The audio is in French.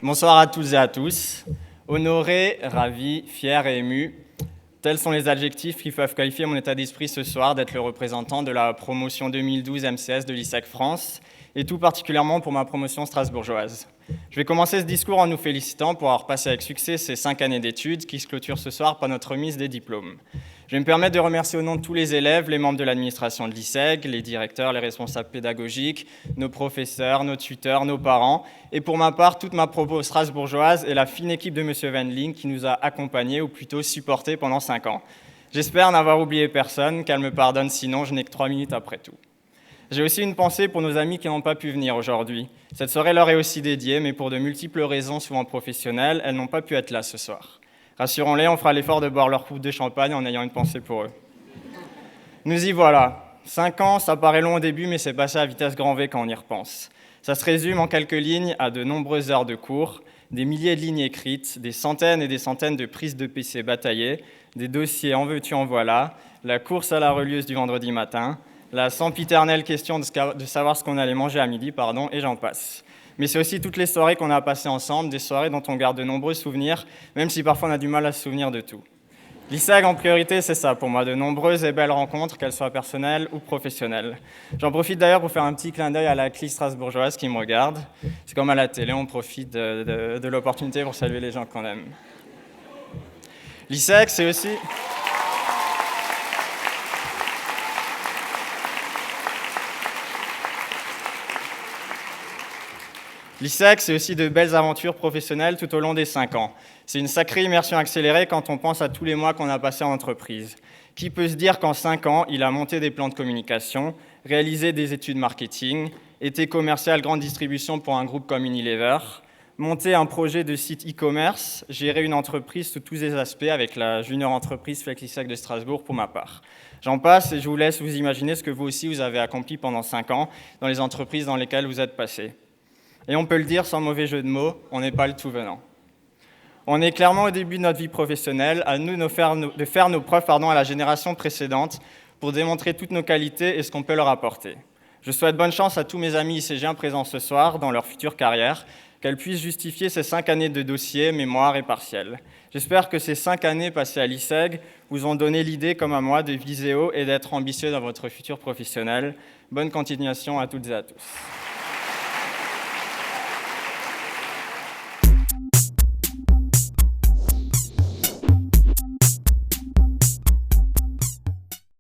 Bonsoir à toutes et à tous. Honoré, ravi, fier et ému, tels sont les adjectifs qui peuvent qualifier mon état d'esprit ce soir d'être le représentant de la promotion 2012 MCS de l'ISEC France, et tout particulièrement pour ma promotion strasbourgeoise. Je vais commencer ce discours en nous félicitant pour avoir passé avec succès ces 5 années d'études qui se clôturent ce soir par notre remise des diplômes. Je vais me permettre de remercier au nom de tous les élèves, les membres de l'administration de l'ISEG, les directeurs, les responsables pédagogiques, nos professeurs, nos tuteurs, nos parents, et pour ma part, toute ma promo strasbourgeoise et la fine équipe de M. Wendling qui nous a accompagnés, ou plutôt supportés pendant 5 ans. J'espère n'avoir oublié personne, qu'elle me pardonne, sinon je n'ai que 3 minutes après tout. J'ai aussi une pensée pour nos amis qui n'ont pas pu venir aujourd'hui. Cette soirée leur est aussi dédiée, mais pour de multiples raisons, souvent professionnelles, elles n'ont pas pu être là ce soir. Rassurons-les, on fera l'effort de boire leur coupe de champagne en ayant une pensée pour eux. Nous y voilà. 5 ans, ça paraît long au début, mais c'est passé à vitesse grand V quand on y repense. Ça se résume en quelques lignes à de nombreuses heures de cours, des milliers de lignes écrites, des centaines et des centaines de prises de PC bataillées, des dossiers en veux-tu en voilà, la course à la relieuse du vendredi matin, la sempiternelle question de savoir ce qu'on allait manger à midi, et j'en passe. Mais c'est aussi toutes les soirées qu'on a passées ensemble, des soirées dont on garde de nombreux souvenirs, même si parfois on a du mal à se souvenir de tout. L'ISEG en priorité, c'est ça pour moi, de nombreuses et belles rencontres, qu'elles soient personnelles ou professionnelles. J'en profite d'ailleurs pour faire un petit clin d'œil à la clique strasbourgeoise qui me regarde. C'est comme à la télé, on profite de l'opportunité pour saluer les gens qu'on aime. L'ISEG, c'est aussi... L'ISEG, c'est aussi de belles aventures professionnelles tout au long des 5 ans. C'est une sacrée immersion accélérée quand on pense à tous les mois qu'on a passés en entreprise. Qui peut se dire qu'en 5 ans, il a monté des plans de communication, réalisé des études marketing, été commercial grande distribution pour un groupe comme Unilever, monté un projet de site e-commerce, géré une entreprise sous tous ses aspects avec la junior entreprise FlexISEG de Strasbourg pour ma part. J'en passe et je vous laisse vous imaginer ce que vous aussi vous avez accompli pendant 5 ans dans les entreprises dans lesquelles vous êtes passés. Et on peut le dire sans mauvais jeu de mots, on n'est pas le tout venant. On est clairement au début de notre vie professionnelle, à nous de faire nos preuves à la génération précédente pour démontrer toutes nos qualités et ce qu'on peut leur apporter. Je souhaite bonne chance à tous mes amis ICGiens présents ce soir dans leur future carrière, qu'elles puissent justifier ces 5 années de dossiers, mémoires et partiels. J'espère que ces 5 années passées à l'ISEG vous ont donné l'idée, comme à moi, de viser haut et d'être ambitieux dans votre futur professionnel. Bonne continuation à toutes et à tous.